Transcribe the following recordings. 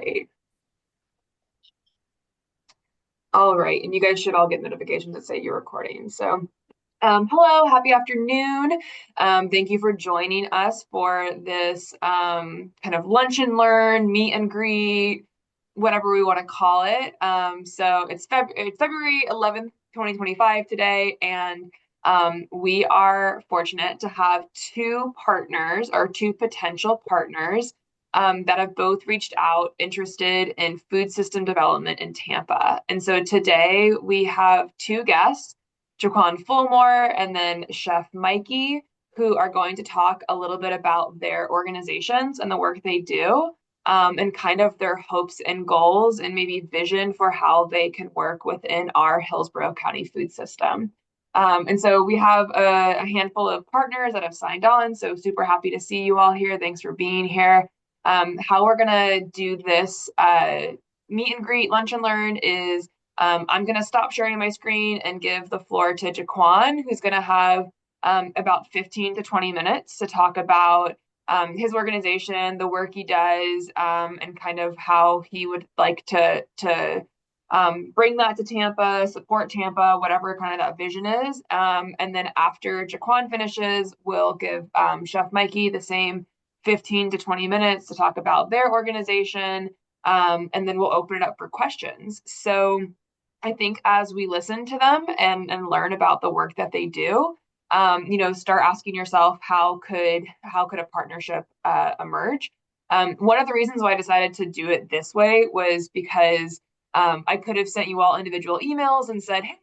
right. All right. And you guys should all get notifications that say you're recording. So, hello, happy afternoon. Thank you for joining us for this kind of lunch and learn, meet and greet, whatever we want to call it. So it's February 11th, 2025 today, and we are fortunate to have two partners or two potential partners that have both reached out interested in food system development in Tampa. And so today we have two guests, J'Kwan Fulmore and then Chef Mikey, who are going to talk a little bit about their organizations and the work they do, and kind of their hopes and goals and maybe vision for how they can work within our Hillsborough County food system. And so we have a handful of partners that have signed on. So super happy to see you all here. Thanks for being here. How we're gonna do this meet and greet, lunch and learn is I'm gonna stop sharing my screen and give the floor to J'Kwan, who's gonna have about 15 to 20 minutes to talk about his organization, the work he does, and kind of how he would like to bring that to Tampa, support Tampa, whatever kind of that vision is. And then after J'Kwan finishes, we'll give Chef Mikey the same 15 to 20 minutes to talk about their organization. And then we'll open it up for questions. So I think as we listen to them and learn about the work that they do, start asking yourself how could a partnership emerge. One of the reasons why I decided to do it this way was because I could have sent you all individual emails and said, hey,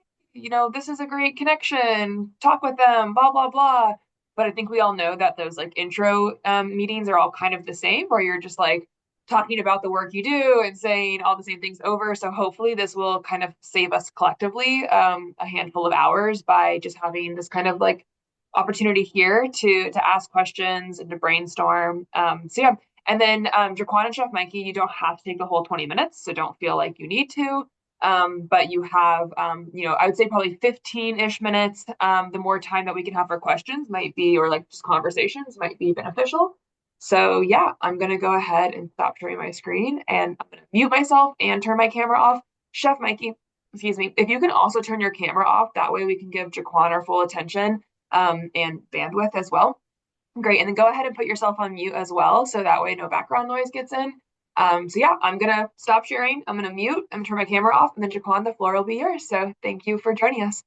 this is a great connection, talk with them, blah, blah, blah. But I think we all know that those like intro meetings are all kind of the same, where you're just like talking about the work you do and saying all the same things over. So hopefully this will kind of save us collectively a handful of hours by just having this kind of like opportunity here to ask questions and to brainstorm. So yeah, and then J'Kwan and Chef Mikey, you don't have to take the whole 20 minutes, so don't feel like you need to. But you have, I would say probably 15-ish minutes. The more time that we can have for questions might be, or like just conversations might be beneficial. So yeah, I'm gonna go ahead and stop sharing my screen and I'm gonna mute myself and turn my camera off. Chef Mikey, excuse me, if you can also turn your camera off, that way we can give J'Kwan our full attention and bandwidth as well. Great. And then go ahead and put yourself on mute as well. So that way no background noise gets in. So yeah, I'm going to stop sharing. I'm going to mute. I'm going to turn my camera off. And then J'Kwan, the floor will be yours. So thank you for joining us.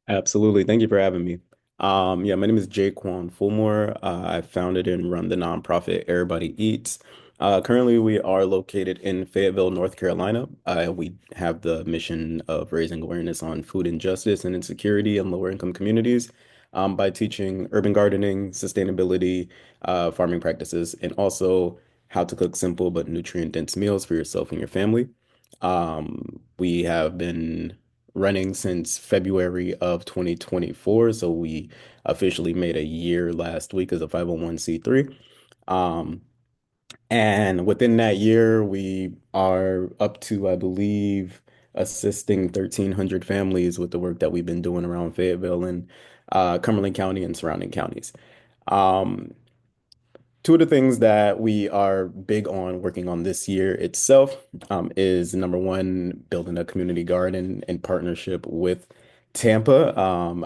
Absolutely. Thank you for having me. Yeah, my name is J'Kwan Fulmore. I founded and run the nonprofit Er'Body Eatz. Currently, we are located in Fayetteville, North Carolina. We have the mission of raising awareness on food injustice and insecurity in lower income communities by teaching urban gardening, sustainability, farming practices, and also how to cook simple but nutrient-dense meals for yourself and your family. We have been running since February of 2024. So we officially made a year last week as a 501(c)(3). Um, and within that year, we are up to, I believe, assisting 1,300 families with the work that we've been doing around Fayetteville and Cumberland County and surrounding counties. Um, Two of the things that we are big on working on this year itself is number one, building a community garden in partnership with Tampa.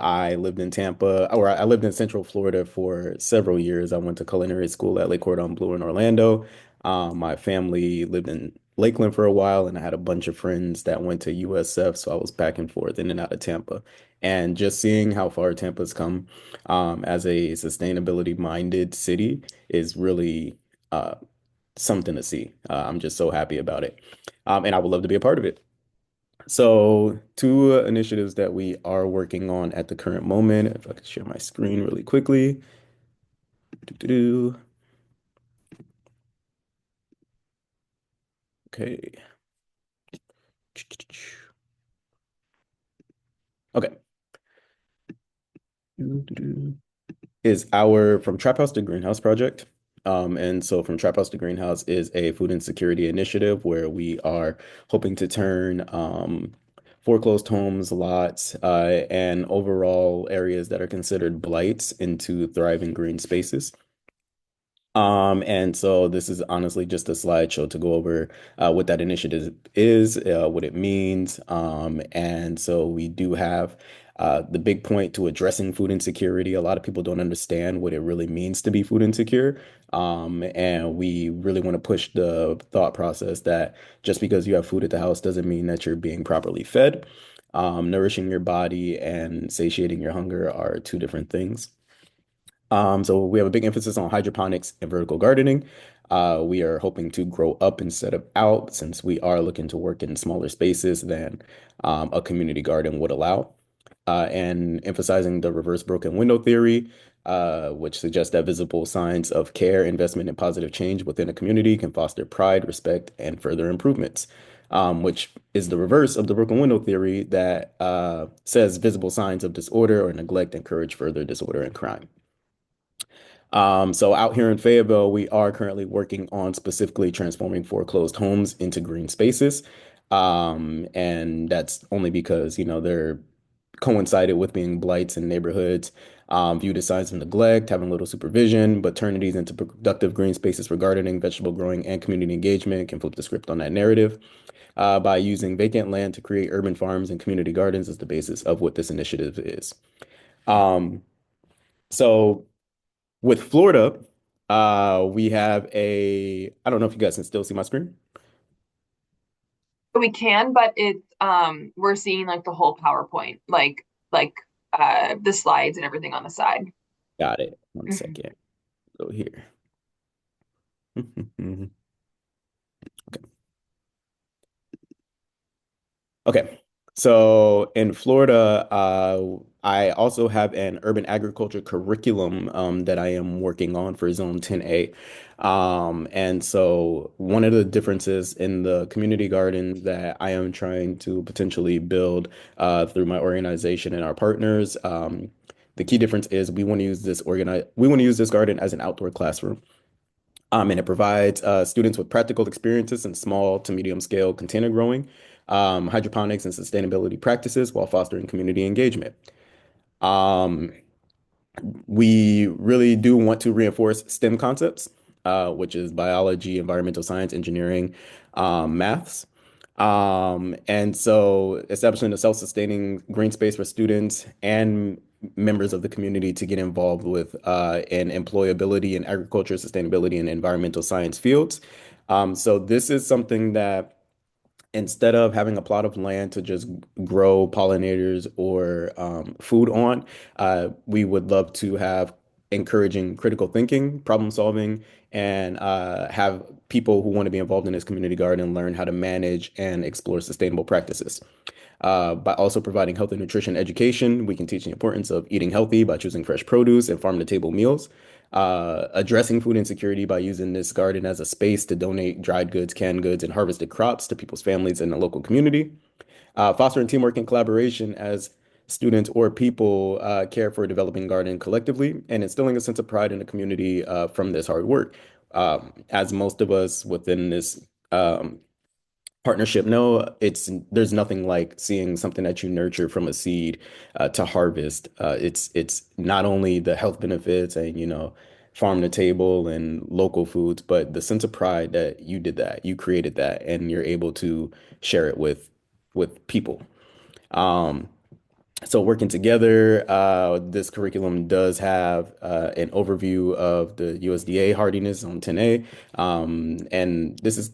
I lived in Tampa, or I lived in Central Florida for several years. I went to culinary school at Lake Cordon Bleu in Orlando. My family lived in Lakeland for a while, and I had a bunch of friends that went to USF, so I was back and forth in and out of Tampa. And just seeing how far Tampa's come as a sustainability minded city is really uh, something to see. I'm just so happy about it. And I would love to be a part of it. So, two initiatives that we are working on at the current moment, if I could share my screen really quickly. Doo-doo-doo. Okay. Okay. Doo-doo-doo. Is our From Trap House to Greenhouse project. And so From Trap House to Greenhouse is a food insecurity initiative where we are hoping to turn foreclosed homes, lots, and overall areas that are considered blights into thriving green spaces. And so this is honestly just a slideshow to go over what that initiative is, what it means. And so we do have the big point to addressing food insecurity. A lot of people don't understand what it really means to be food insecure. And we really want to push the thought process that just because you have food at the house doesn't mean that you're being properly fed. Nourishing your body and satiating your hunger are two different things. So we have a big emphasis on hydroponics and vertical gardening. We are hoping to grow up instead of out since we are looking to work in smaller spaces than a community garden would allow. And emphasizing the reverse broken window theory, which suggests that visible signs of care, investment, and positive change within a community can foster pride, respect, and further improvements. Which is the reverse of the broken window theory that says visible signs of disorder or neglect encourage further disorder and crime. So out here in Fayetteville, we are currently working on specifically transforming foreclosed homes into green spaces. And that's only because, they're coincided with being blights in neighborhoods, viewed as signs of neglect, having little supervision, but turning these into productive green spaces for gardening, vegetable growing, and community engagement can flip the script on that narrative by using vacant land to create urban farms and community gardens as the basis of what this initiative is. Um, so with Florida, we have I don't know if you guys can still see my screen. We can, but we're seeing like the whole PowerPoint, like the slides and everything on the side. Got it. One Mhm. second. Go here. Okay. So in Florida, I also have an urban agriculture curriculum that I am working on for Zone 10A. And so one of the differences in the community gardens that I am trying to potentially build through my organization and our partners, the key difference is we want to use this garden as an outdoor classroom. And it provides students with practical experiences in small to medium scale container growing, hydroponics, and sustainability practices while fostering community engagement. Um, we really do want to reinforce STEM concepts, which is biology, environmental science, engineering, maths. And so establishing a self-sustaining green space for students and members of the community to get involved with in employability in agriculture, sustainability, and environmental science fields. So this is something that instead of having a plot of land to just grow pollinators or food on, we would love to have encouraging critical thinking, problem solving, and have people who want to be involved in this community garden learn how to manage and explore sustainable practices. By also providing health and nutrition education, we can teach the importance of eating healthy by choosing fresh produce and farm-to-table meals. Addressing food insecurity by using this garden as a space to donate dried goods, canned goods, and harvested crops to people's families in the local community. Fostering teamwork and collaboration as students or people care for developing garden collectively, and instilling a sense of pride in the community from this hard work. As most of us within this partnership, no, there's nothing like seeing something that you nurture from a seed to harvest. It's not only the health benefits and farm to table and local foods, but the sense of pride that you did that, you created that, and you're able to share it with people. Um, so working together, this curriculum does have an overview of the USDA hardiness on 10A. And this is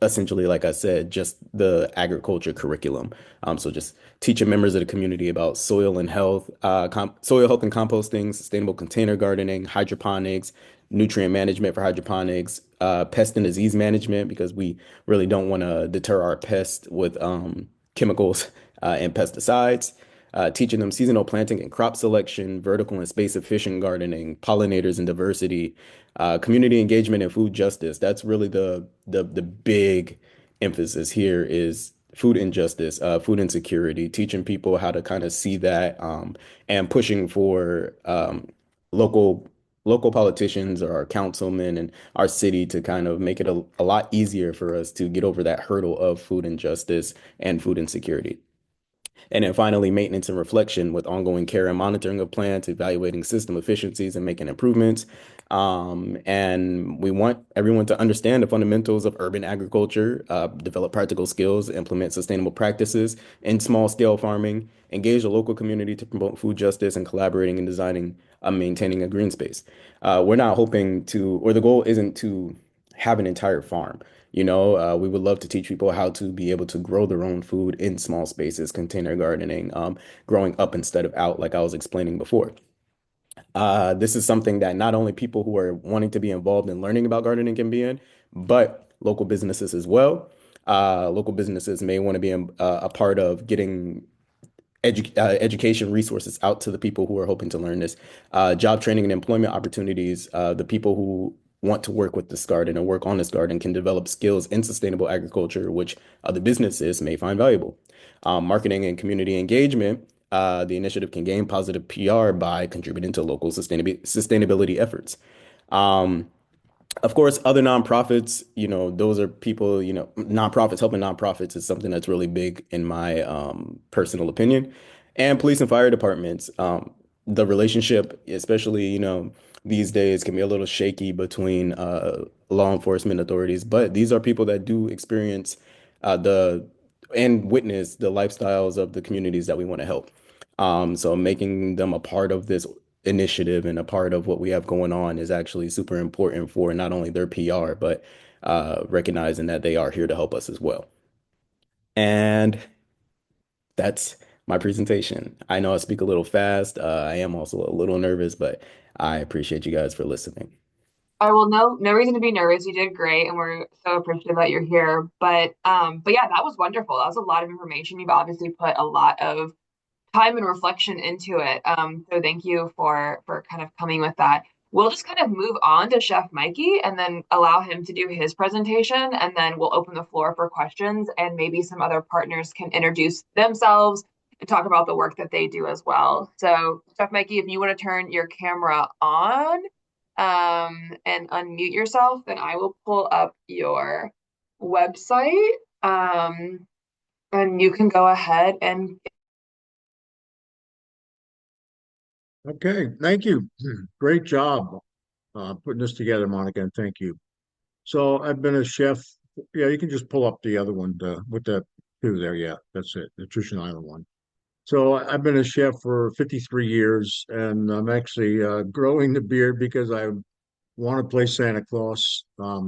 essentially, like I said, just the agriculture curriculum. So just teaching members of the community about soil health and composting, sustainable container gardening, hydroponics, nutrient management for hydroponics, pest and disease management, because we really don't want to deter our pests with chemicals and pesticides, teaching them seasonal planting and crop selection, vertical and space efficient gardening, pollinators and diversity, community engagement and food justice. That's really the big emphasis here is food injustice, food insecurity, teaching people how to kind of see that, and pushing for local local politicians or our councilmen and our city to kind of make it a lot easier for us to get over that hurdle of food injustice and food insecurity. And then finally, maintenance and reflection with ongoing care and monitoring of plants, evaluating system efficiencies and making improvements. And we want everyone to understand the fundamentals of urban agriculture, develop practical skills, implement sustainable practices in small scale farming, engage the local community to promote food justice, and collaborating and designing, maintaining a green space. We're not hoping to, or the goal isn't to have an entire farm. We would love to teach people how to be able to grow their own food in small spaces, container gardening, growing up instead of out, like I was explaining before. This is something that not only people who are wanting to be involved in learning about gardening can be in, but local businesses as well. Local businesses may want to be a part of getting education resources out to the people who are hoping to learn this. Job training and employment opportunities. The people who want to work with this garden and work on this garden can develop skills in sustainable agriculture, which other businesses may find valuable. Marketing and community engagement. The initiative can gain positive PR by contributing to local sustainability efforts. Um, of course, other nonprofits, those are people, nonprofits helping nonprofits is something that's really big in my personal opinion. And police and fire departments, the relationship, especially, these days can be a little shaky between law enforcement authorities, but these are people that do experience the and witness the lifestyles of the communities that we want to help. So making them a part of this initiative and a part of what we have going on is actually super important for not only their PR, but recognizing that they are here to help us as well. And that's my presentation. I know I speak a little fast. I am also a little nervous, but I appreciate you guys for listening. I will no reason to be nervous. You did great, and we're so appreciative that you're here. But yeah, that was wonderful. That was a lot of information. You've obviously put a lot of time and reflection into it. So thank you for kind of coming with that. We'll just kind of move on to Chef Mikey and then allow him to do his presentation, and then we'll open the floor for questions, and maybe some other partners can introduce themselves and talk about the work that they do as well. So, Chef Mikey, if you want to turn your camera on, and unmute yourself, then I will pull up your website. And you can go ahead and Okay, thank you. Great job putting this together, Monica, and thank you. So I've been a chef. Yeah, you can just pull up the other one with the two there. Yeah, that's it, the Nutrition Island one. So I've been a chef for 53 years, and I'm actually growing the beard because I want to play Santa Claus. Uh,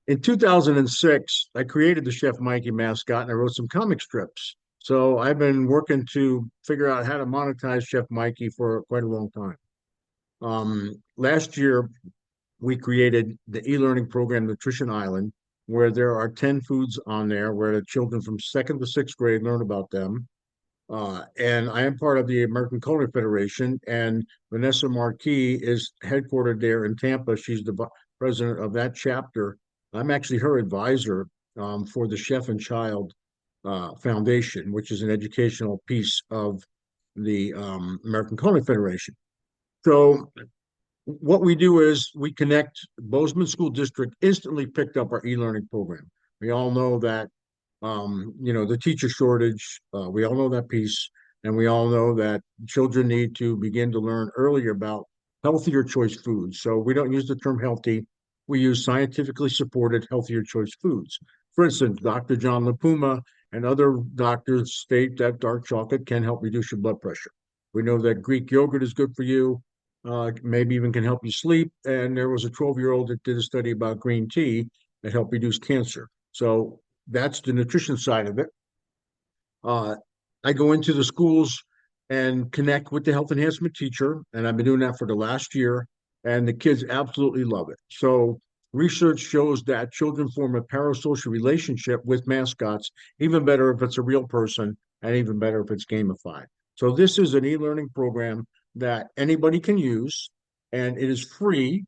in 2006, I created the Chef Mikey mascot and I wrote some comic strips. So I've been working to figure out how to monetize Chef Mikey for quite a long time. Last year, we created the e-learning program Nutrition Island, where there are 10 foods on there where the children from second to sixth grade learn about them. And I am part of the American Culinary Federation, and Vanessa Marquis is headquartered there in Tampa. She's the president of that chapter. I'm actually her advisor for the Chef and Child Foundation, which is an educational piece of the American Culinary Federation. So what we do is we connect. Bozeman School District instantly picked up our e-learning program. We all know that the teacher shortage, we all know that piece, and we all know that children need to begin to learn earlier about healthier choice foods. So we don't use the term healthy, we use scientifically supported healthier choice foods. For instance, Dr. John LaPuma and other doctors state that dark chocolate can help reduce your blood pressure. We know that Greek yogurt is good for you, maybe even can help you sleep. And there was a 12-year-old that did a study about green tea that helped reduce cancer. So that's the nutrition side of it. Uh, I go into the schools and connect with the health enhancement teacher, and I've been doing that for the last year, and the kids absolutely love it. So research shows that children form a parasocial relationship with mascots, even better if it's a real person, and even better if it's gamified. So this is an e-learning program that anybody can use, and it is free.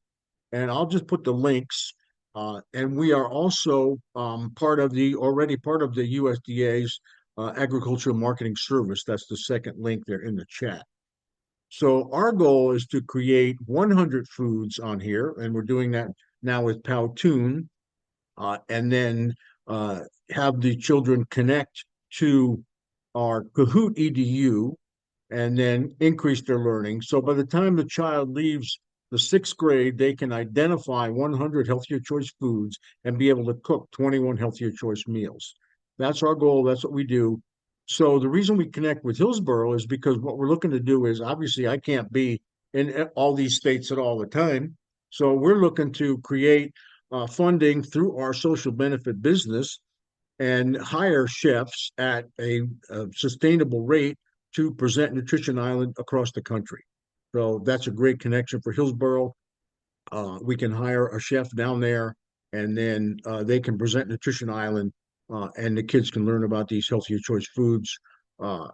And I'll just put the links. And we are also already part of the USDA's Agricultural Marketing Service. That's the second link there in the chat. So our goal is to create 100 foods on here, and we're doing that now with Powtoon, and then have the children connect to our Kahoot EDU, and then increase their learning. So by the time the child leaves the sixth grade, they can identify 100 healthier choice foods and be able to cook 21 healthier choice meals. That's our goal. That's what we do. So the reason we connect with Hillsborough is because what we're looking to do is, obviously I can't be in all these states at all the time. So we're looking to create funding through our social benefit business and hire chefs at a sustainable rate to present Nutrition Island across the country. So that's a great connection for Hillsborough. We can hire a chef down there, and then they can present Nutrition Island, and the kids can learn about these healthier choice foods. Uh,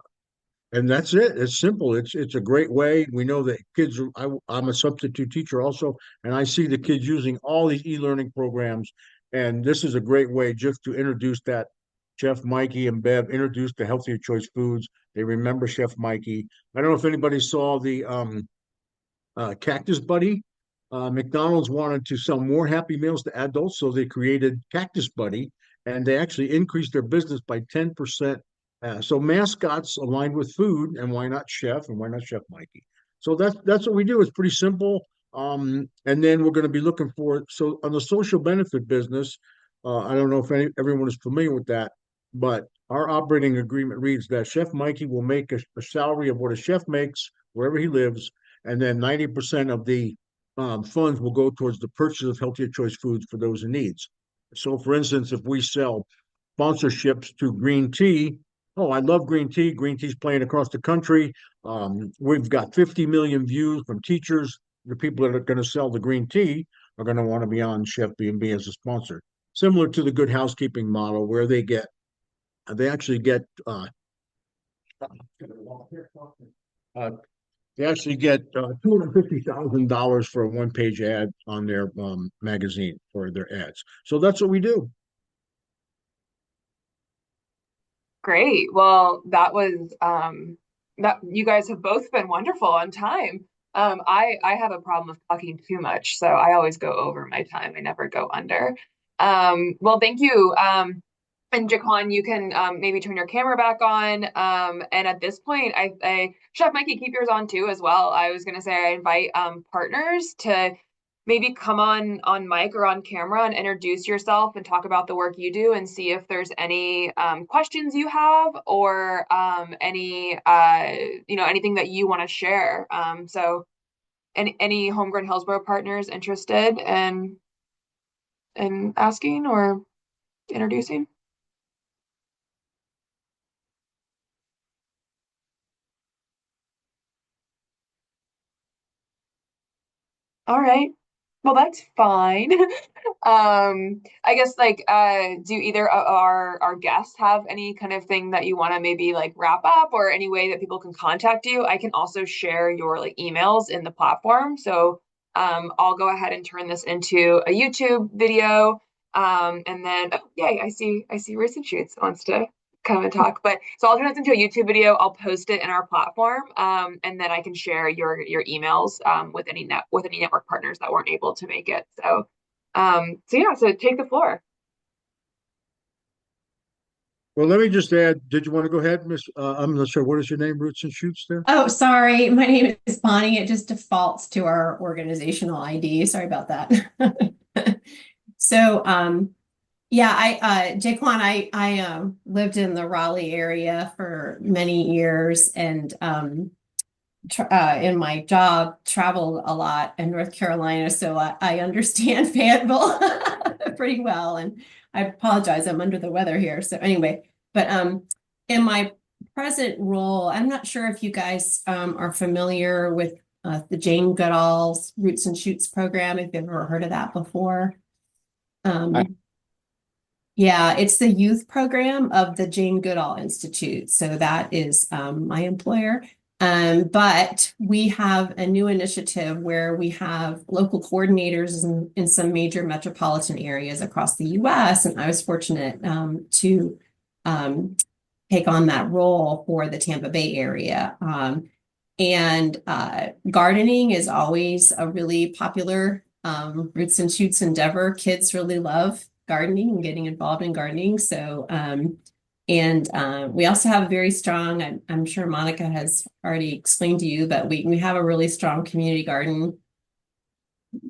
and that's it. It's simple. It's a great way. We know that kids. I'm a substitute teacher also, and I see the kids using all these e-learning programs. And this is a great way just to introduce that. Chef Mikey and Bev introduced the healthier choice foods. They remember Chef Mikey. I don't know if anybody saw the Cactus Buddy. McDonald's wanted to sell more Happy Meals to adults, so they created Cactus Buddy, and they actually increased their business by 10%. So mascots aligned with food, and why not Chef, and why not Chef Mikey? So that's what we do. It's pretty simple. And then we're going to be looking for, so on the social benefit business. I don't know if everyone is familiar with that, but our operating agreement reads that Chef Mikey will make a salary of what a chef makes wherever he lives, and then 90% of the funds will go towards the purchase of healthier choice foods for those in needs. So, for instance, if we sell sponsorships to green tea, oh, I love green tea. Green tea's playing across the country. We've got 50 million views from teachers. The people that are going to sell the green tea are going to want to be on Chef B&B as a sponsor. Similar to the Good Housekeeping model, where they actually get $250,000 for a one-page ad on their magazine for their ads. So that's what we do. Great. Well, that was that you guys have both been wonderful on time. I have a problem with talking too much, so I always go over my time. I never go under. Well, thank you. And J'Kwan, you can maybe turn your camera back on. And at this point, Chef Mikey, keep yours on too as well. I was gonna say I invite partners to maybe come on mic or on camera and introduce yourself and talk about the work you do and see if there's any questions you have or any anything that you want to share. So any homegrown Hillsborough partners interested in asking or introducing? All right. Well, that's fine. I guess do either of our guests have any kind of thing that you want to maybe like wrap up or any way that people can contact you? I can also share your like emails in the platform. So I'll go ahead and turn this into a YouTube video. And then oh yay, I see Roots and Shoots wants to come and talk. But so I'll turn this into a YouTube video. I'll post it in our platform, and then I can share your emails with any network partners that weren't able to make it. So take the floor. Well, let me just add, did you want to go ahead, Miss? I'm not sure. What is your name, Roots and Shoots there? Oh, sorry. My name is Bonnie. It just defaults to our organizational ID. Sorry about that. So, yeah, J'Kwan, I lived in the Raleigh area for many years and in my job traveled a lot in North Carolina, so I understand Fayetteville pretty well, and I apologize, I'm under the weather here. So anyway, but in my present role, I'm not sure if you guys are familiar with the Jane Goodall's Roots and Shoots program, if you've ever heard of that before. Yeah, it's the youth program of the Jane Goodall Institute. So that is my employer. But we have a new initiative where we have local coordinators in some major metropolitan areas across the US. And I was fortunate to take on that role for the Tampa Bay area. And gardening is always a really popular Roots and Shoots endeavor. Kids really love gardening and getting involved in gardening. So And we also have a very strong, I'm sure Monica has already explained to you, but we have a really strong community garden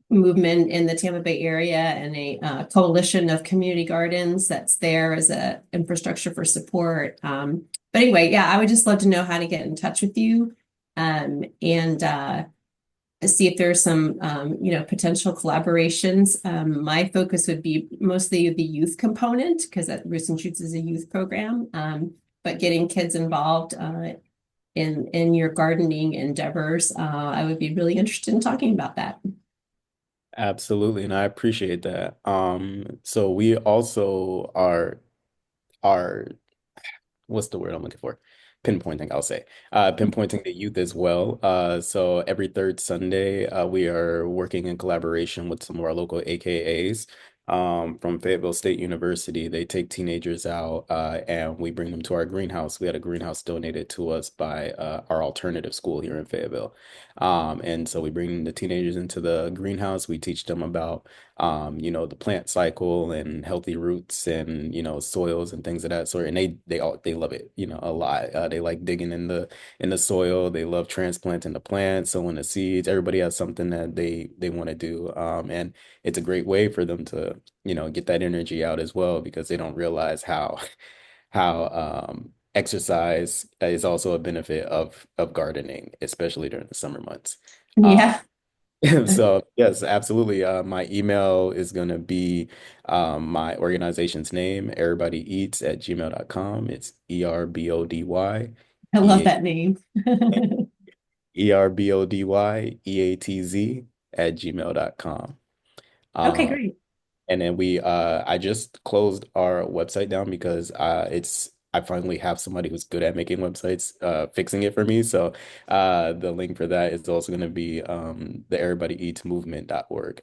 movement in the Tampa Bay area, and a coalition of community gardens that's there as a infrastructure for support. But anyway, yeah, I would just love to know how to get in touch with you, and see if there's some potential collaborations. My focus would be mostly the youth component, because Roots and Shoots is a youth program. But getting kids involved in your gardening endeavors, I would be really interested in talking about that. Absolutely, and I appreciate that. So we also are what's the word I'm looking for? Pinpointing, I'll say. Pinpointing the youth as well. So every third Sunday, we are working in collaboration with some of our local AKAs from Fayetteville State University. They take teenagers out and we bring them to our greenhouse. We had a greenhouse donated to us by our alternative school here in Fayetteville. And so we bring the teenagers into the greenhouse. We teach them about the plant cycle and healthy roots and, soils and things of that sort. And they love it, a lot. They like digging in the soil. They love transplanting the plants, sowing the seeds. Everybody has something that they want to do. And it's a great way for them to, get that energy out as well, because they don't realize how exercise is also a benefit of gardening, especially during the summer months. Uh, Yeah. So yes, absolutely. My email is gonna be my organization's name, Er'Body Eatz@gmail.com. It's I love E that name. ERBODYEATZ@gmail.com. Okay, Um, great. and then I just closed our website down because I finally have somebody who's good at making websites fixing it for me. So the link for that is also going to be the everybodyeatsmovement.org.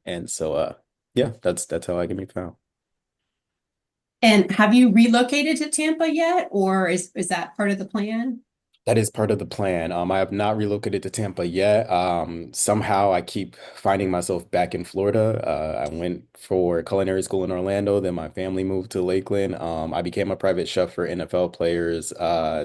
And so yeah, that's how I can be found. And have you relocated to Tampa yet, or is that part of the plan? That is part of the plan. I have not relocated to Tampa yet. Somehow I keep finding myself back in Florida. I went for culinary school in Orlando, then my family moved to Lakeland. I became a private chef for NFL players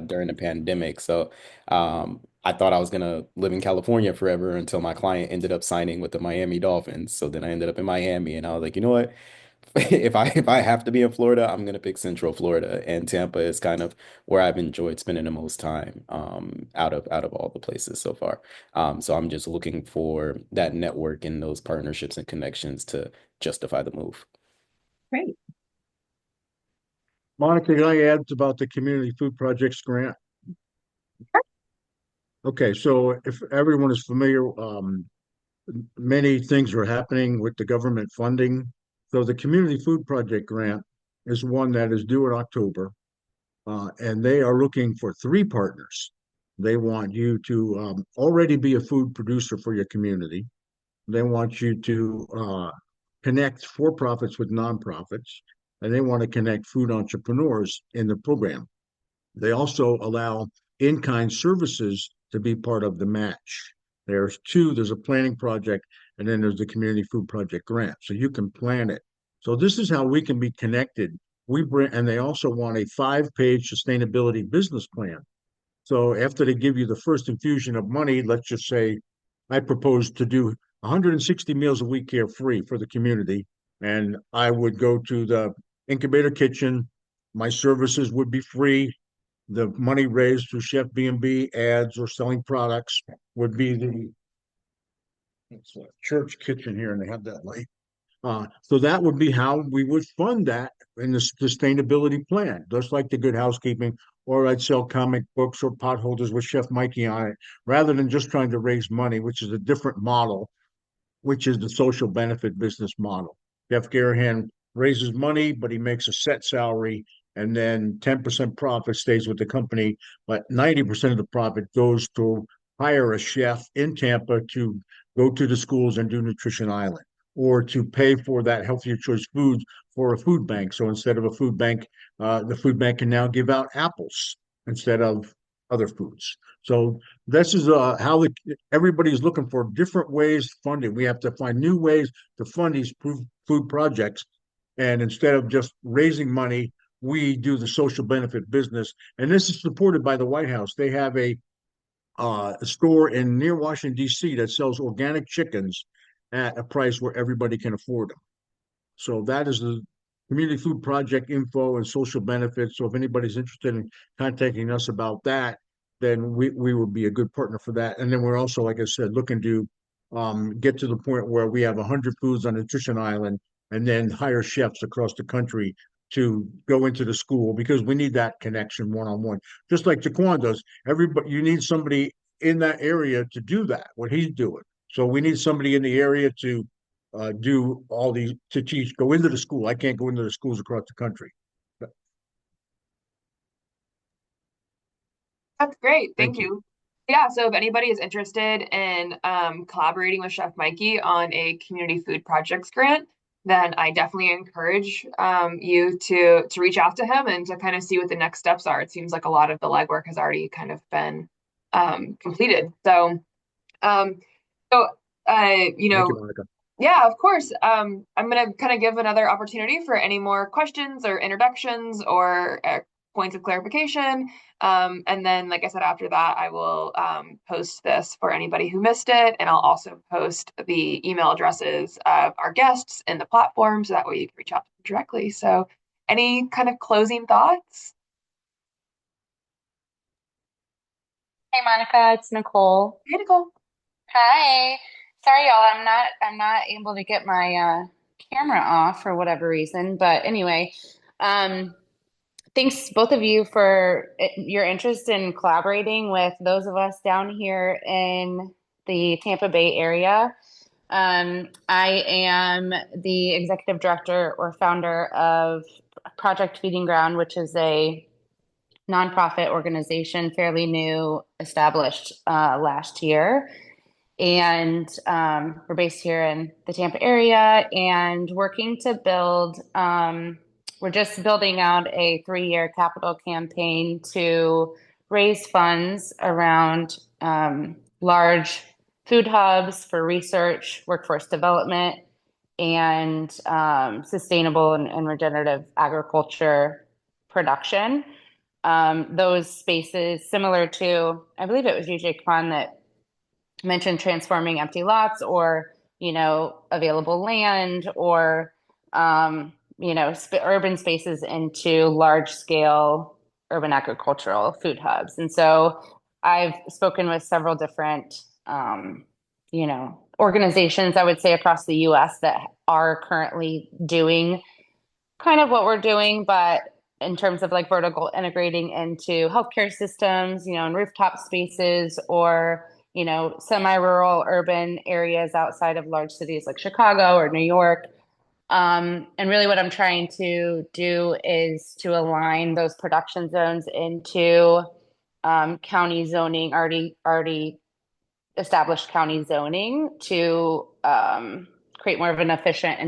during the pandemic. So I thought I was gonna live in California forever until my client ended up signing with the Miami Dolphins. So then I ended up in Miami, and I was like, you know what? If I have to be in Florida, I'm gonna pick Central Florida, and Tampa is kind of where I've enjoyed spending the most time out of all the places so far. So I'm just looking for that network and those partnerships and connections to justify the move. Great. Monica, can I add about the Community Food Projects grant? Okay, so if everyone is familiar, many things are happening with the government funding. So the Community Food Project grant is one that is due in October, and they are looking for three partners. They want you to already be a food producer for your community. They want you to connect for-profits with nonprofits, and they want to connect food entrepreneurs in the program. They also allow in-kind services to be part of the match. There's a planning project, and then there's the Community Food Project grant. So you can plan it. So this is how we can be connected. And they also want a 5-page sustainability business plan. So after they give you the first infusion of money, let's just say I propose to do 160 meals a week here free for the community. And I would go to the incubator kitchen. My services would be free. The money raised through Chef B&B ads or selling products would be the it's a church kitchen here, and they have that light. So that would be how we would fund that in the sustainability plan, just like the Good Housekeeping, or I'd sell comic books or potholders with Chef Mikey on it, rather than just trying to raise money, which is a different model, which is the social benefit business model. Jeff Garahan raises money, but he makes a set salary, and then 10% profit stays with the company, but 90% of the profit goes to hire a chef in Tampa to go to the schools and do Nutrition Island, or to pay for that healthier choice foods for a food bank. So instead of a food bank, the food bank can now give out apples instead of other foods. So this is how everybody's looking for different ways to fund it. We have to find new ways to fund these food projects. And instead of just raising money we do the social benefit business. And this is supported by the White House. They have a store in near Washington, D.C. that sells organic chickens at a price where everybody can afford them. So that is the Community Food Project info and social benefits. So if anybody's interested in contacting us about that, then we would be a good partner for that. And then we're also, like I said, looking to get to the point where we have 100 foods on Nutrition Island and then hire chefs across the country to go into the school because we need that connection one-on-one. Just like J'Kwan does. Everybody, you need somebody in that area to do that, what he's doing. So we need somebody in the area to do all these to teach, go into the school. I can't go into the schools across the country. But That's great. thank Thank you. you. Yeah, so if anybody is interested in collaborating with Chef Mikey on a community food projects grant, then I definitely encourage you to reach out to him and to kind of see what the next steps are. It seems like a lot of the legwork has already kind of been completed. Um, so you Thank you, know, Monica. yeah, of course. I'm going to kind of give another opportunity for any more questions or introductions or points of clarification. And then, like I said, after that, I will post this for anybody who missed it. And I'll also post the email addresses of our guests in the platform so that way you can reach out to them directly. So, any kind of closing thoughts? Hey Monica, it's Nicole. Hey, Nicole. Hi. Sorry y'all, I'm not able to get my camera off for whatever reason, but anyway, um thanks both of you for your interest in collaborating with those of us down here in the Tampa Bay area. I am the executive director or founder of Project Feeding Ground, which is a nonprofit organization, fairly new, established last year. And we're based here in the Tampa area and working to build, we're just building out a 3-year capital campaign to raise funds around large food hubs for research, workforce development, and sustainable and regenerative agriculture production. Those spaces similar to, I believe it was J'Kwan that mentioned transforming empty lots or, available land or, urban spaces into large scale urban agricultural food hubs. And so I've spoken with several different, organizations, I would say, across the US that are currently doing kind of what we're doing, but in terms of like vertical integrating into healthcare systems, in rooftop spaces or, semi-rural urban areas outside of large cities like Chicago or New York. And really what I'm trying to do is to align those production zones into county zoning, already established county zoning to create more of an efficient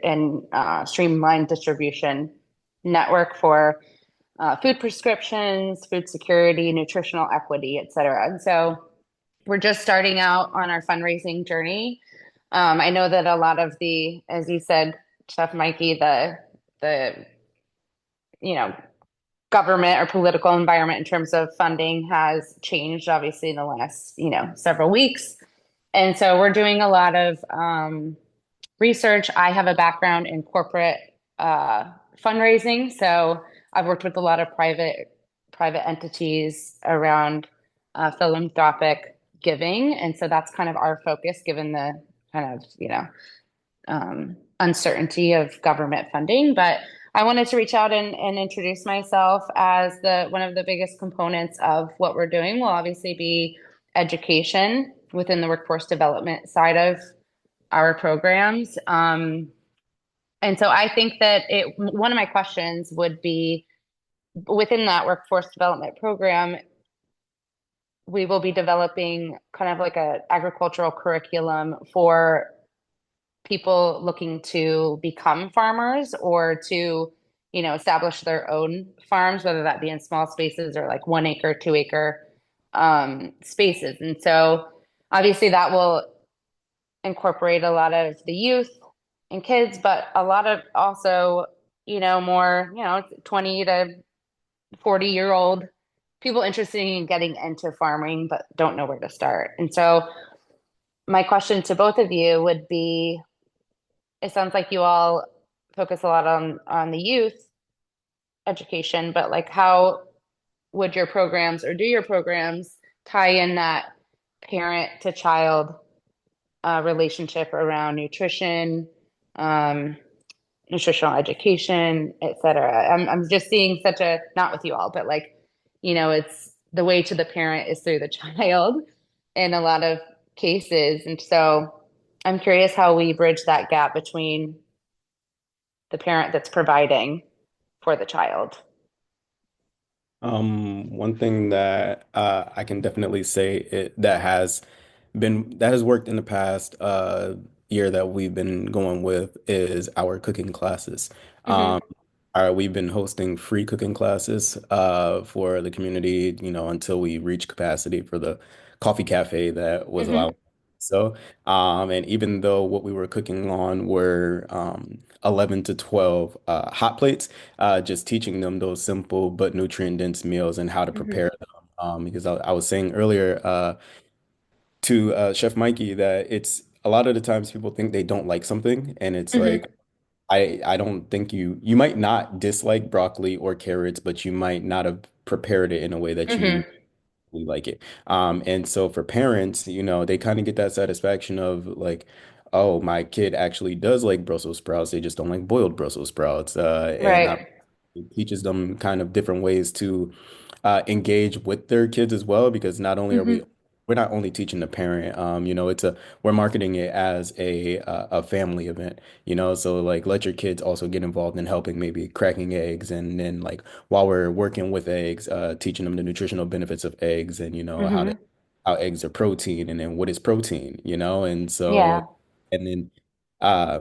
and streamlined distribution network for food prescriptions, food security, nutritional equity, et cetera. And so we're just starting out on our fundraising journey. I know that a lot of as you said, Chef Mikey, the government or political environment in terms of funding has changed, obviously, in the last, several weeks. And so we're doing a lot of research. I have a background in corporate fundraising, so I've worked with a lot of private entities around philanthropic giving, and so that's kind of our focus, given the kind of uncertainty of government funding. But I wanted to reach out and introduce myself as one of the biggest components of what we're doing will obviously be education within the workforce development side of our programs. And so I think that one of my questions would be, within that workforce development program, we will be developing kind of like a agricultural curriculum for people looking to become farmers or to, establish their own farms, whether that be in small spaces or like 1 acre, 2 acre spaces. And so obviously that will incorporate a lot of the youth and kids, but a lot of also more, 20 to 40-year-old people interested in getting into farming but don't know where to start. And so my question to both of you would be, it sounds like you all focus a lot on the youth education, but like how would your programs or do your programs tie in that parent to child relationship around nutrition, um, nutritional education, et cetera? I'm just seeing such a, not with you all, but like, it's the way to the parent is through the child in a lot of cases. And so I'm curious how we bridge that gap between the parent that's providing for the child. One thing that I can definitely say that has worked in the past year that we've been going with is our cooking classes. Hmm. Um, we've been hosting free cooking classes for the community, until we reach capacity for the coffee cafe that was allowed. Hmm. So, and even though what we were cooking on were 11 to 12 hot plates, just teaching them those simple but nutrient-dense meals and how to Hmm. prepare them. Because I was saying earlier to Chef Mikey that it's a lot of the times people think they don't like something, and it's Hmm. like I don't think you might not dislike broccoli or carrots, but you might not have prepared it in a way that you Hmm. really like it. And so for parents, they kind of get that satisfaction of like, oh, my kid actually does like Brussels sprouts. They just don't like boiled Brussels sprouts. And Right. it teaches them kind of different ways to engage with their kids as well, because not only are Hmm. we're not only teaching the parent, we're marketing it as a family event, so like let your kids also get involved in helping, maybe cracking eggs, and then like while we're working with eggs, teaching them the nutritional benefits of eggs, and Hmm. how eggs are protein, and then what is protein, and so Yeah. and then uh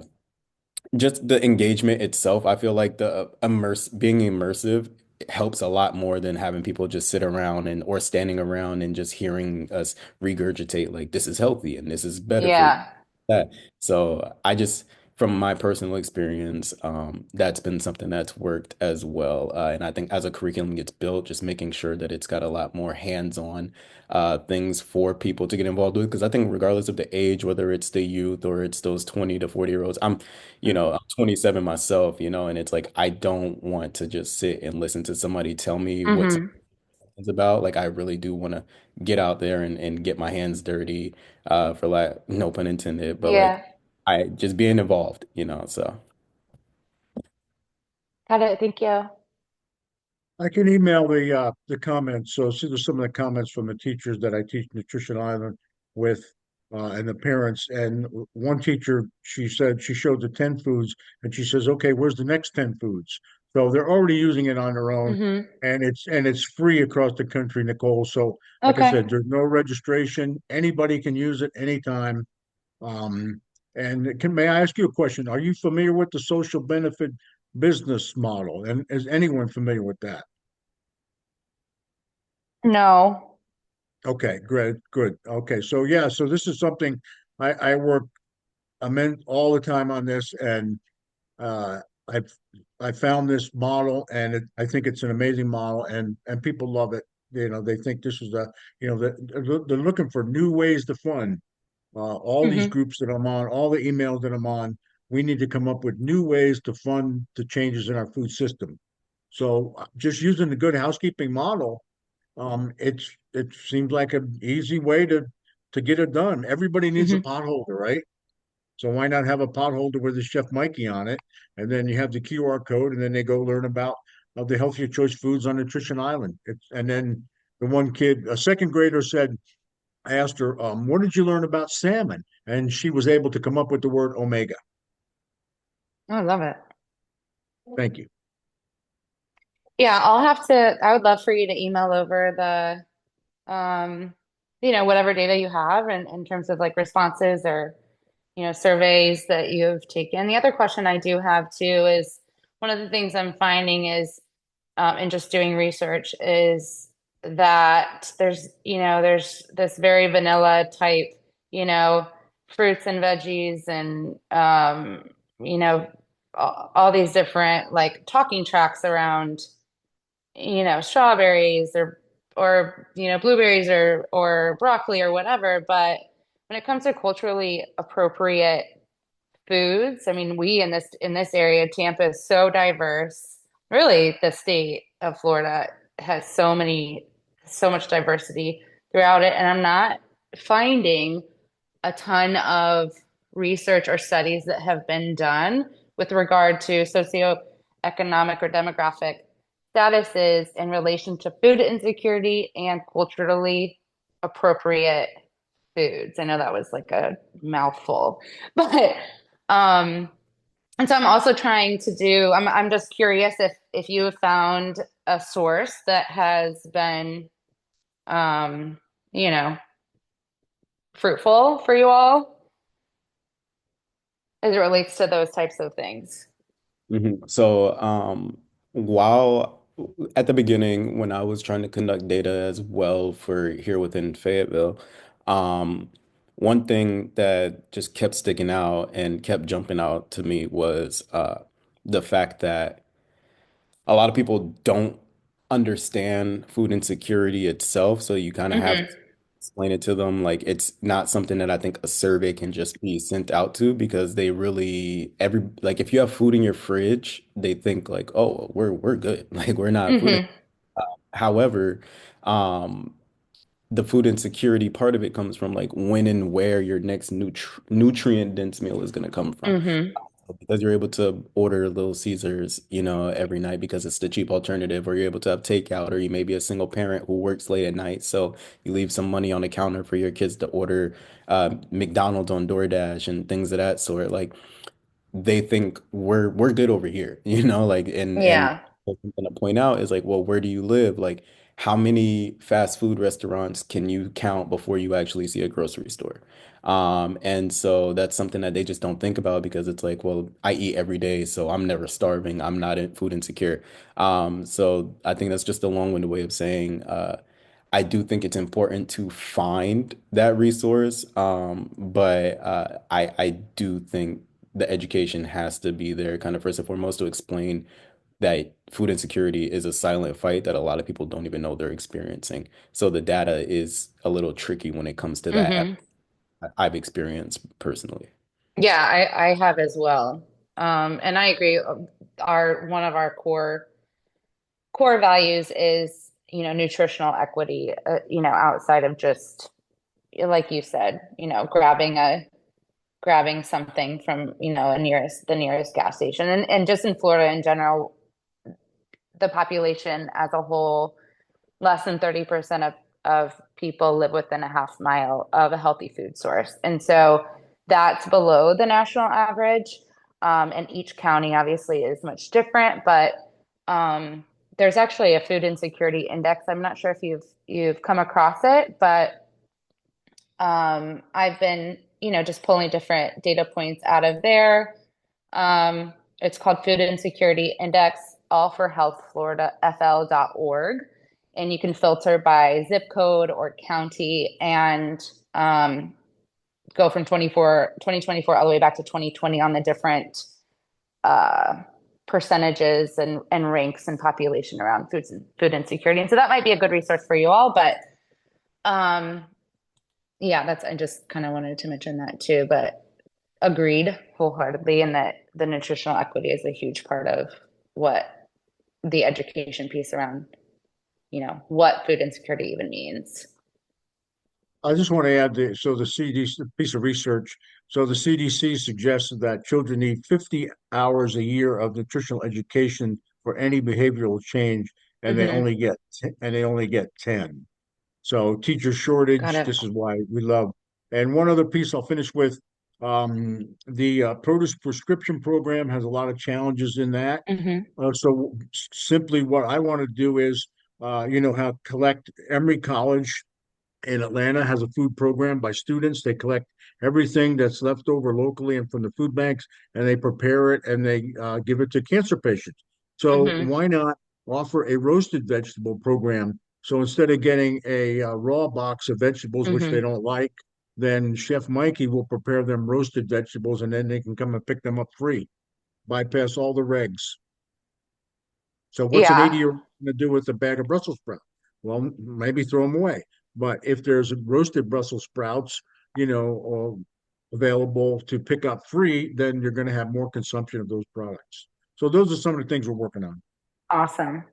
just the engagement itself, I feel like being immersive helps a lot more than having people just sit around or standing around and just hearing us regurgitate like this is healthy and this is better for you. Yeah. That. So I just, from my personal experience, that's been something that's worked as well. And I think as a curriculum gets built, just making sure that it's got a lot more hands-on things for people to get involved with. Because I think regardless of the age, whether it's the youth or it's those 20 to 40-year-olds, I'm 27 myself, and it's like I don't want to just sit and listen to somebody tell me what Hmm. something's about. Like I really do want to get out there and get my hands dirty, for like no pun intended, but like Yeah. I just being involved, so. Got it. Thank you. I can email the comments. So see, there's some of the comments from the teachers that I teach Nutrition Island with, and the parents. And one teacher, she said she showed the 10 foods, and she says, "Okay, where's the next 10 foods?" So they're already using it on their own, Hmm. and it's free across the country, Nicole. So like I Okay. said, there's no registration. Anybody can use it anytime. Um, and may I ask you a question? Are you familiar with the social benefit business model? And is anyone familiar with that? No. Okay, great, good. Okay, so yeah, so this is something I work, I'm in all the time on this, and uh, I've I found this model, and I think it's an amazing model, and people love it. They think this is they're looking for new ways to fund. All these Hmm. groups that I'm on, all the emails that I'm on, we need to come up with new ways to fund the changes in our food system. So just using the good housekeeping model, it seems like an easy way to get it done. Everybody needs a Hmm. potholder, right? So why not have a potholder with a Chef Mikey on it, and then you have the QR code, and then they go learn about the healthier choice foods on Nutrition Island. And then the one kid, a second grader, said, I asked her, "What did you learn about salmon?" And she was able to come up with the word omega. I love it. Thank you. Yeah, I would love for you to email over whatever data you have in terms of like responses or, surveys that you've taken. The other question I do have too is one of the things I'm finding is, in just doing research is that there's this very vanilla type, you know, fruits and veggies and, you know, all these different like talking tracks around, strawberries or blueberries or broccoli or whatever. But when it comes to culturally appropriate foods, I mean, we in this area, Tampa is so diverse. Really, the state of Florida has so much diversity throughout it, and I'm not finding a ton of research or studies that have been done with regard to socioeconomic or demographic statuses in relation to food insecurity and culturally appropriate foods. I know that was like a mouthful, but um, and so I'm also trying to I'm just curious if you have found a source that has been um, you know, fruitful for you all as it relates to those types of things. So, while at the beginning, when I was trying to conduct data as well for here within Fayetteville, um, one thing that just kept sticking out and kept jumping out to me was the fact that a lot of people don't understand food insecurity itself. So you kind of have to Hmm. explain it to them. Like it's not something that I think a survey can just be sent out to because they really like if you have food in your fridge, they think like, oh, we're good. Like we're not food. Hmm. However, um, the food insecurity part of it comes from like when and where your next nutrient dense meal is going to come from Hmm. because you're able to order Little Caesars, every night because it's the cheap alternative, or you're able to have takeout, or you may be a single parent who works late at night, so you leave some money on the counter for your kids to order McDonald's on DoorDash and things of that sort. Like they think we're good over here, like and Yeah. something to point out is like, well, where do you live? Like, how many fast food restaurants can you count before you actually see a grocery store? And so that's something that they just don't think about because it's like, well, I eat every day, so I'm never starving. I'm not food insecure. So I think that's just a long-winded way of saying, I do think it's important to find that resource, but I do think the education has to be there, kind of first and foremost, to explain that food insecurity is a silent fight that a lot of people don't even know they're experiencing. So the data is a little tricky when it comes to that. Hmm. I've experienced personally. Yeah, I have as well. And I agree. Our one of our core values is, nutritional equity, outside of just like you said, grabbing something from, the nearest gas station. And just in Florida in general, the population as a whole, less than 30% of people live within a half mile of a healthy food source. And so that's below the national average. And each county obviously is much different, but there's actually a food insecurity index. I'm not sure if you've come across it, but I've been, just pulling different data points out of there. It's called Food Insecurity Index, all for Health Florida, FL.org. And you can filter by zip code or county and go from 2024 all the way back to 2020 on the different uh, percentages and ranks and population around food insecurity. And so that might be a good resource for you all. But um, yeah, I just kind of wanted to mention that too. But agreed wholeheartedly, and that the nutritional equity is a huge part of what the education piece around, what food insecurity even means. I just want to add the CDC piece of research. So the CDC suggested that children need 50 hours a year of nutritional education for any behavioral change, and Hmm. they only get 10. So teacher Got shortage, it. this is why we love. And one other piece I'll finish with, the produce prescription program has a lot of challenges in that. Hmm. So simply what I want to do is, have collect Emory College in Atlanta has a food program by students. They collect everything that's left over locally and from the food banks, and they prepare it and they give it to cancer patients. So Hmm. why not offer a roasted vegetable program? So instead of getting a raw box of vegetables, which they Hmm. don't like, then Chef Mikey will prepare them roasted vegetables, and then they can come and pick them up free. bypass all the regs. So what's an Yeah. 80-year-old going to do with a bag of Brussels sprouts? Well, maybe throw them away. But if there's roasted Brussels sprouts, or available to pick up free, then you're going to have more consumption of those products. So those are some of the things we're working on. Awesome.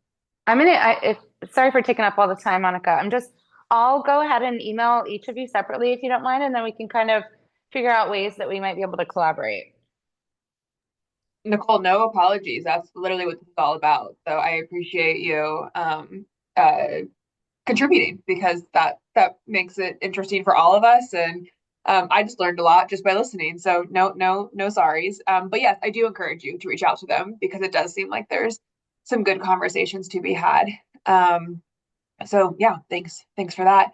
Sorry for taking up all the time, Monica. I'll go ahead and email each of you separately if you don't mind, and then we can kind of figure out ways that we might be able to collaborate. Nicole, no apologies. That's literally what this is all about. So I appreciate you uh, contributing because that makes it interesting for all of us. And I just learned a lot just by listening. So no sorries. But yes, I do encourage you to reach out to them because it does seem like there's some good conversations to be had. So yeah, thanks for that.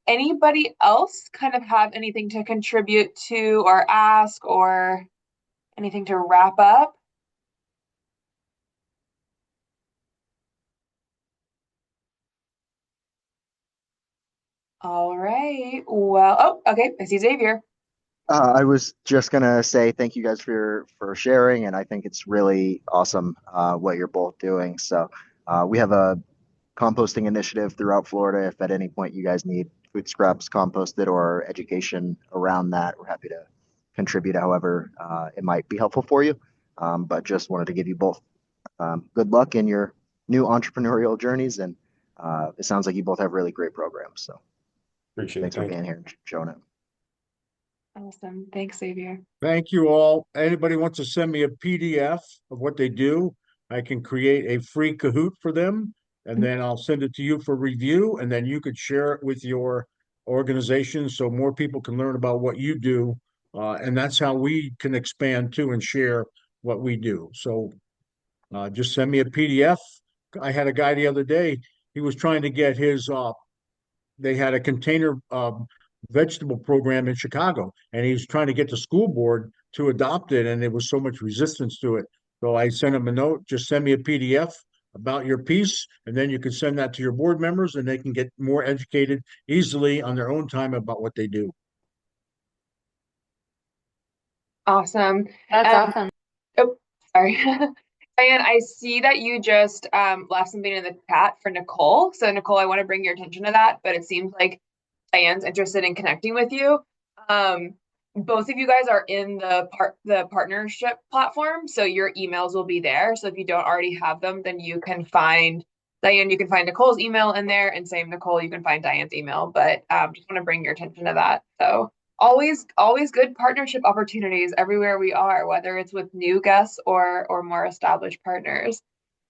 Anybody else kind of have anything to contribute to or ask or anything to wrap up? All right. Well, oh, okay. I see Xavier. I was just gonna say thank you guys for sharing, and I think it's really awesome what you're both doing. So we have a composting initiative throughout Florida. If at any point you guys need food scraps composted or education around that, we're happy to contribute however it might be helpful for you. But just wanted to give you both good luck in your new entrepreneurial journeys, and it sounds like you both have really great programs. So Appreciate it. thanks for Thank you. being here and showing it. Awesome. Thanks, Xavier. Thank you all. Anybody wants to send me a PDF of what they do, I can create a free Kahoot for them, and then I'll send it to you for review, and then you could share it with your organization so more people can learn about what you do. And that's how we can expand too and share what we do. So just send me a PDF. I had a guy the other day, he was trying to get his they had a container vegetable program in Chicago, and he was trying to get the school board to adopt it, and there was so much resistance to it. So I sent him a note, just send me a PDF about your piece, and then you can send that to your board members, and they can get more educated easily on their own time about what they do. Awesome. That's Um, awesome. oh, sorry. Diane, I see that you just left something in the chat for Nicole. So Nicole, I want to bring your attention to that, but it seems like Diane's interested in connecting with you. Both of you guys are in the partnership platform, so your emails will be there. So if you don't already have them, then you can find Diane, you can find Nicole's email in there, and same Nicole, you can find Diane's email. But just want to bring your attention to that. So always good partnership opportunities everywhere we are, whether it's with new guests or more established partners.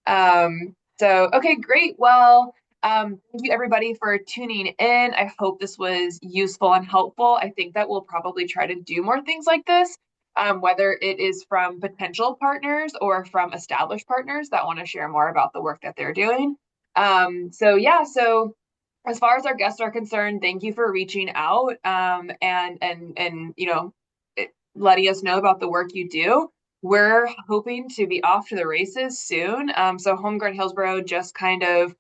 So okay, great. Well, thank you everybody for tuning in. I hope this was useful and helpful. I think that we'll probably try to do more things like this, whether it is from potential partners or from established partners that want to share more about the work that they're doing. So yeah, so as far as our guests are concerned, thank you for reaching out and letting us know about the work you do. We're hoping to be off to the races soon. So Homegrown Hillsborough just kind of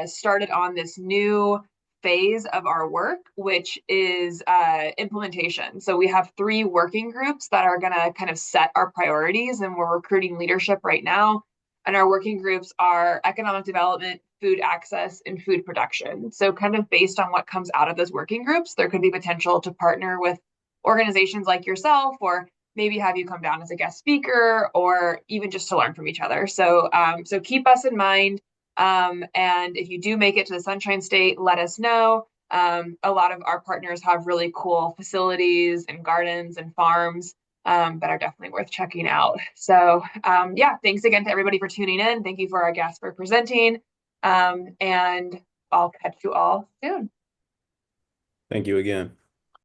started on this new phase of our work, which is implementation. So we have 3 working groups that are going to kind of set our priorities, and we're recruiting leadership right now. And our working groups are economic development, food access, and food production. So kind of based on what comes out of those working groups, there could be potential to partner with organizations like yourself, or maybe have you come down as a guest speaker, or even just to learn from each other. So so keep us in mind. And if you do make it to the Sunshine State, let us know. A lot of our partners have really cool facilities and gardens and farms that are definitely worth checking out. So yeah, thanks again to everybody for tuning in. Thank you for our guests for presenting. And I'll catch you all soon. Thank you again.